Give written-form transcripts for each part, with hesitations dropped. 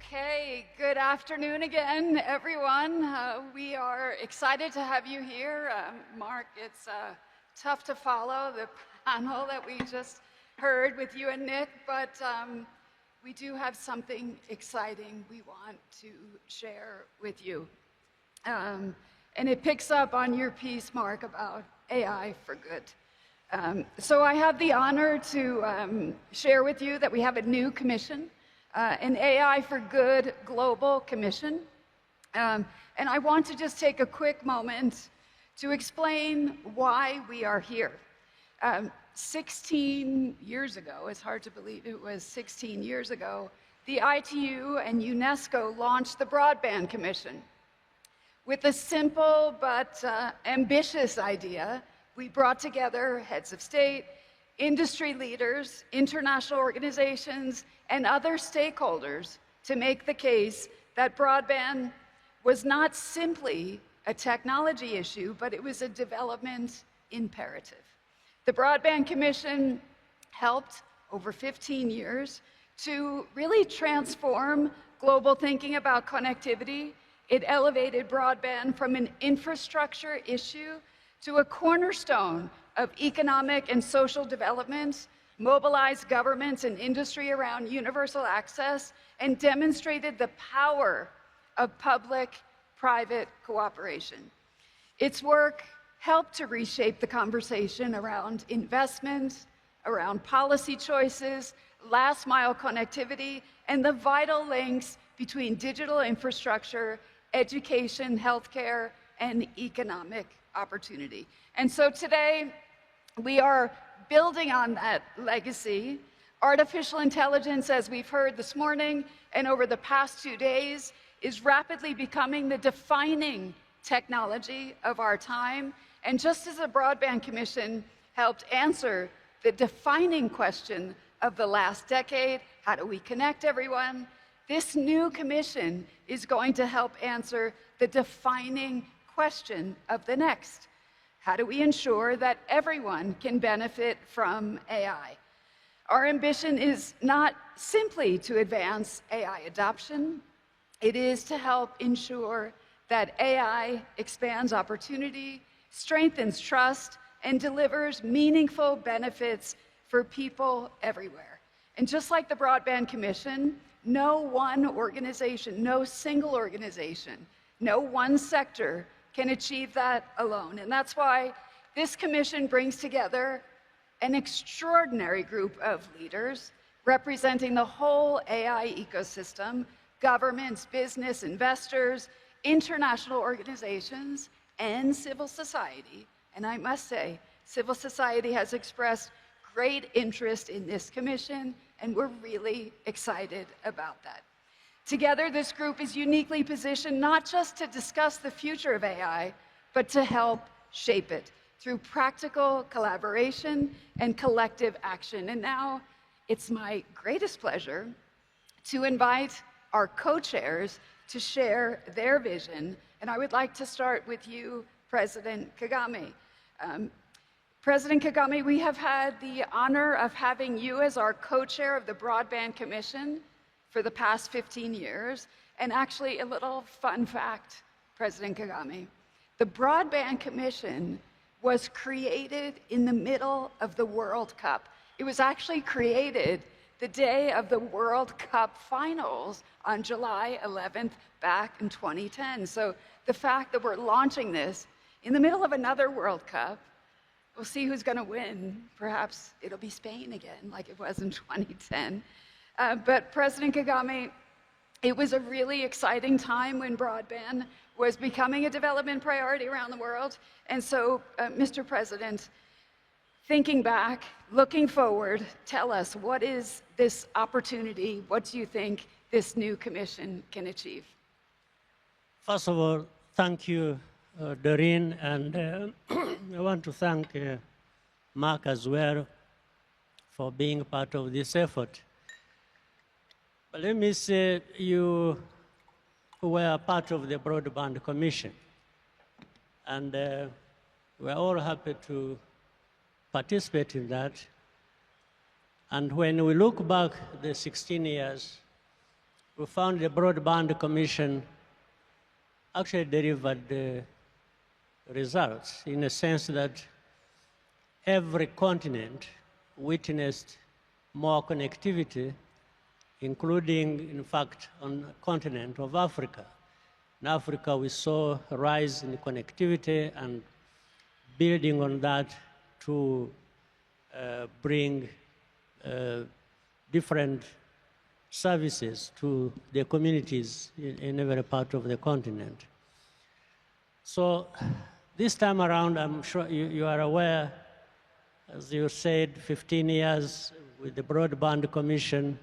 Okay, good afternoon again, everyone. We are excited to have you here. Mark, it's tough to follow the panel that we just heard with you and Nick, but we do have something exciting we want to share with you. And it picks up on your piece, Mark, about AI for good. So I have the honor to share with you that we have a new commission, an AI for Good Global Commission. And I want to just take a quick moment to explain why we are here. 16 years ago, it's hard to believe it was 16 years ago, the ITU and UNESCO launched the Broadband Commission. With a simple but ambitious idea, we brought together heads of state, industry leaders, international organizations, and other stakeholders to make the case that broadband was not simply a technology issue, but it was a development imperative. The Broadband Commission helped over 15 years to really transform global thinking about connectivity. It elevated broadband from an infrastructure issue to a cornerstone of economic and social development, mobilized governments and industry around universal access, and demonstrated the power of public-private cooperation. Its work helped to reshape the conversation around investment, around policy choices, last-mile connectivity, and the vital links between digital infrastructure, education, healthcare, and economic opportunity. And so today, we are building on that legacy. Artificial intelligence, as we've heard this morning and over the past 2 days, is rapidly becoming the defining technology of our time. And just as the Broadband Commission helped answer the defining question of the last decade, how do we connect everyone? This new commission is going to help answer the defining question of the next. How do we ensure that everyone can benefit from AI? Our ambition is not simply to advance AI adoption, it is to help ensure that AI expands opportunity, strengthens trust, and delivers meaningful benefits for people everywhere. And just like the Broadband Commission, no one organization, no single organization, no one sector can achieve that alone. And that's why this commission brings together an extraordinary group of leaders representing the whole AI ecosystem, governments, business, investors, international organizations, and civil society. And I must say, civil society has expressed great interest in this commission, and we're really excited about that. Together, this group is uniquely positioned not just to discuss the future of AI, but to help shape it through practical collaboration and collective action. And now, it's my greatest pleasure to invite our co-chairs to share their vision. And I would like to start with you, President KAGAME. President KAGAME, we have had the honor of having you as our co-chair of the Broadband Commission for the past 15 years. And actually, a little fun fact, President KAGAME, the Broadband Commission was created in the middle of the World Cup. It was actually created the day of the World Cup finals on July 11th back in 2010. So the fact that we're launching this in the middle of another World Cup, we'll see who's going to win. Perhaps it'll be Spain again, like it was in 2010. But President KAGAME, it was a really exciting time when broadband was becoming a development priority around the world. And so, Mr. President, thinking back, looking forward, tell us, what is this opportunity? What do you think this new commission can achieve? First of all, thank you, Doreen, and I want to thank Mark as well for being part of this effort. But let me say, you were part of the Broadband Commission, and we're all happy to participate in that. And when we look back the 16 years, we found the Broadband Commission actually delivered results in a sense that every continent witnessed more connectivity, including, in fact, on the continent of Africa. In Africa, we saw a rise in connectivity and building on that to bring different services to the communities in every part of the continent. So this time around, I'm sure you are aware, as you said, 15 years with the Broadband Commission,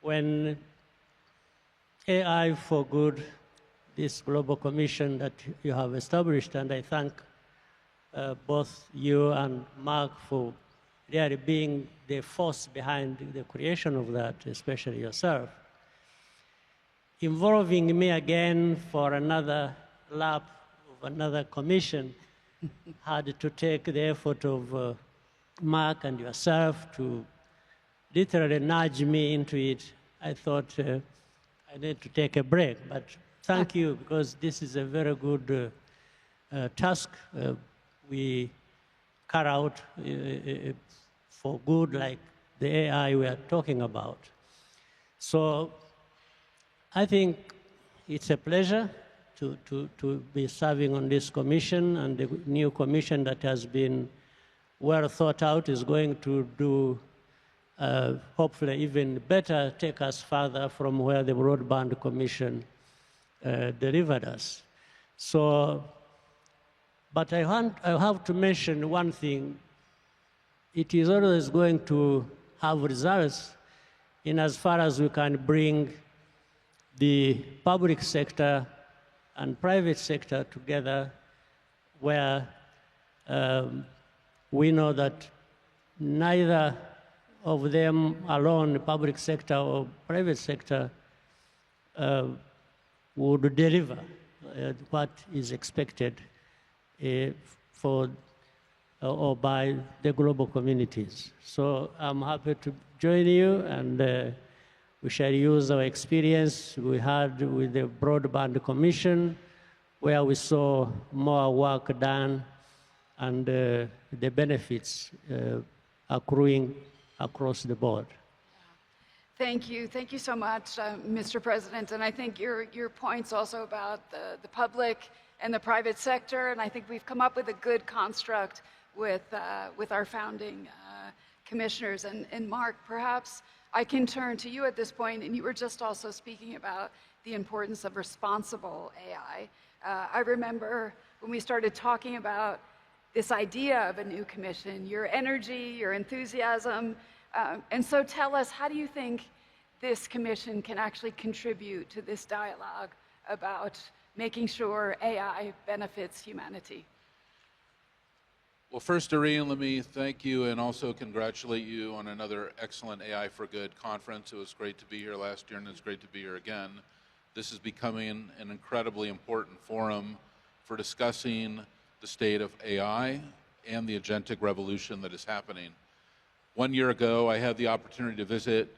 when AI for Good, this global commission that you have established, and I thank both you and Mark for really being the force behind the creation of that, especially yourself, involving me again for another lap of another commission had to take the effort of Mark and yourself to literally nudge me into it. I thought I need to take a break, but thank you, because this is a very good task we carry out for good, like the AI we are talking about. So I think it's a pleasure to be serving on this commission, and the new commission that has been well thought out is going to do hopefully even better, take us further from where the Broadband Commission delivered us. So, but I have to mention one thing. It is always going to have results in as far as we can bring the public sector and private sector together, where we know that neither of them alone, the public sector or private sector, would deliver what is expected for or by the global communities. So I'm happy to join you, and we shall use our experience we had with the Broadband Commission, where we saw more work done and the benefits accruing across the board. Thank you. Thank you so much, Mr. President. And I think your points also about the public and the private sector, and I think we've come up with a good construct with our founding commissioners. And Mark, perhaps I can turn to you at this point, and you were just also speaking about the importance of responsible AI. I remember when we started talking about this idea of a new commission, your energy, your enthusiasm, and so tell us, how do you think this commission can actually contribute to this dialogue about making sure AI benefits humanity? Well, first, Doreen, let me thank you and also congratulate you on another excellent AI for Good conference. It was great to be here last year, and it's great to be here again. This is becoming an incredibly important forum for discussing the state of AI and the agentic revolution that is happening. 1 year ago, I had the opportunity to visit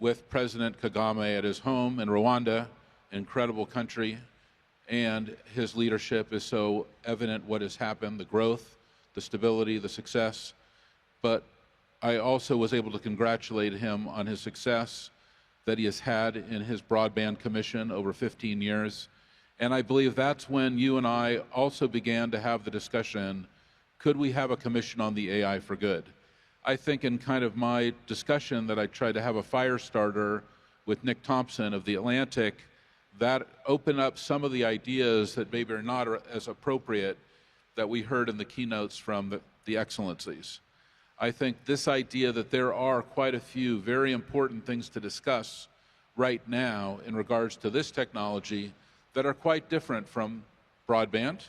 with President Kagame at his home in Rwanda, an incredible country, and his leadership is so evident what has happened, the growth, the stability, the success. But I also was able to congratulate him on his success that he has had in his broadband commission over 15 years. And I believe that's when you and I also began to have the discussion, could we have a commission on the AI for Good? I think in kind of my discussion that I tried to have a fire starter with Nick Thompson of The Atlantic, that opened up some of the ideas that maybe are not as appropriate that we heard in the keynotes from the excellencies. I think this idea that there are quite a few very important things to discuss right now in regards to this technology that are quite different from broadband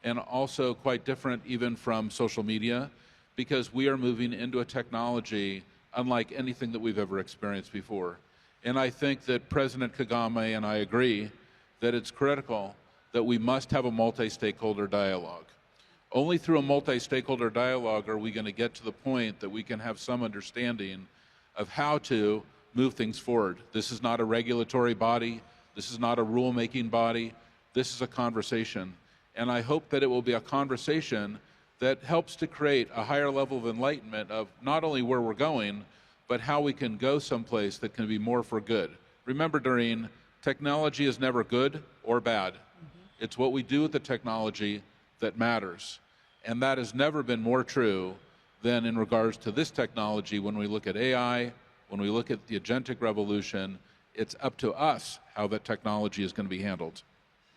and also quite different even from social media, because we are moving into a technology unlike anything that we've ever experienced before. And I think that President Kagame and I agree that it's critical that we must have a multi-stakeholder dialogue. Only through a multi-stakeholder dialogue are we going to get to the point that we can have some understanding of how to move things forward. This is not a regulatory body. This is not a rulemaking body. This is a conversation. And I hope that it will be a conversation that helps to create a higher level of enlightenment of not only where we're going, but how we can go someplace that can be more for good. Remember, Doreen, technology is never good or bad. It's what we do with the technology that matters. And that has never been more true than in regards to this technology. When we look at AI, when we look at the agentic revolution, it's up to us how that technology is going to be handled.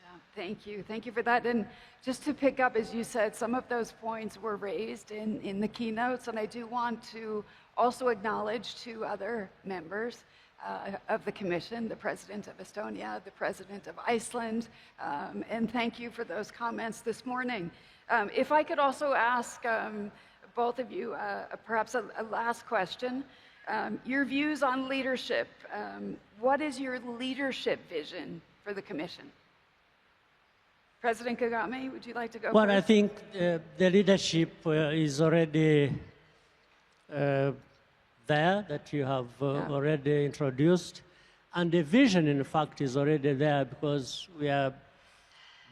Yeah, thank you. Thank you for that. And just to pick up, as you said, some of those points were raised in the keynotes, and I do want to also acknowledge two other members of the Commission, the President of Estonia, the President of Iceland, and thank you for those comments this morning. If I could also ask both of you perhaps a last question. Your views on leadership. What is your leadership vision for the Commission? President Kagame, would you like to go Well, first? I think the leadership is already there, that you have already introduced. And the vision, in fact, is already there, because we are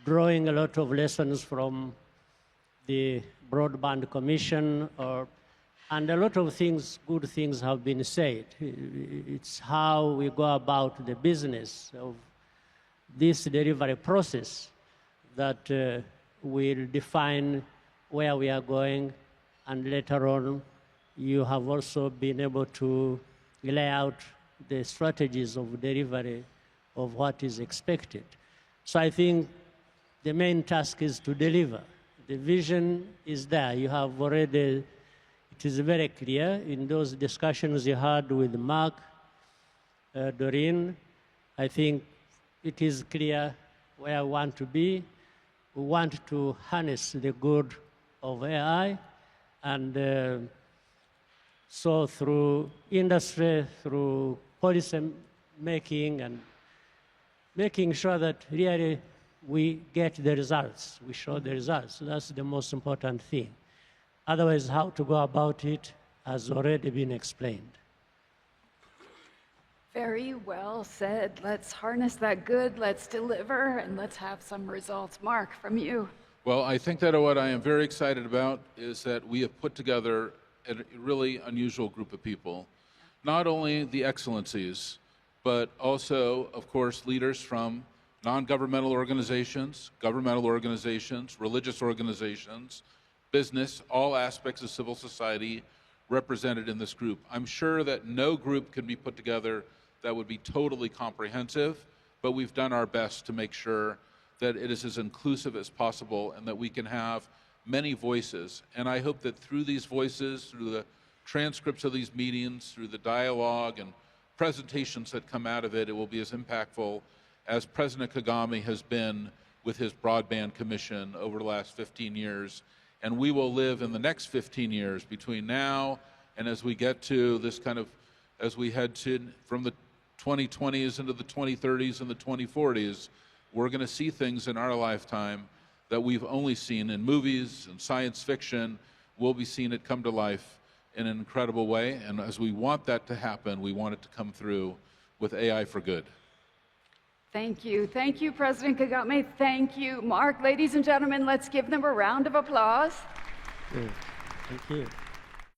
drawing a lot of lessons from the Broadband Commission, and a lot of things, good things have been said. It's how we go about the business of this delivery process that will define where we are going, and later on you have also been able to lay out the strategies of delivery of what is expected. So I think the main task is to deliver. The vision is there. You have already, it is very clear in those discussions you had with Mark, Doreen. I think it is clear where we want to be. We want to harness the good of AI, and so through industry, through policy making, and making sure that really we get the results, we show the results. That's the most important thing. Otherwise, how to go about it has already been explained. Very well said. Let's harness that good, let's deliver, and let's have some results. Mark, from you. Well, I think that what I am very excited about is that we have put together a really unusual group of people. Not only the excellencies, but also, of course, leaders from non-governmental organizations, governmental organizations, religious organizations, business, all aspects of civil society represented in this group. I'm sure that no group can be put together that would be totally comprehensive, but we've done our best to make sure that it is as inclusive as possible and that we can have many voices. And I hope that through these voices, through the transcripts of these meetings, through the dialogue and presentations that come out of it, it will be as impactful as President Kagame has been with his Broadband Commission over the last 15 years. And we will live in the next 15 years between now and as we get to this kind of, as we head to from the 2020s into the 2030s and the 2040s, we're going to see things in our lifetime that we've only seen in movies and science fiction. We'll be seeing it come to life in an incredible way. And as we want that to happen, we want it to come through with AI for good. Thank you. Thank you, President Kagame. Thank you, Mark. Ladies and gentlemen, let's give them a round of applause. Thank you.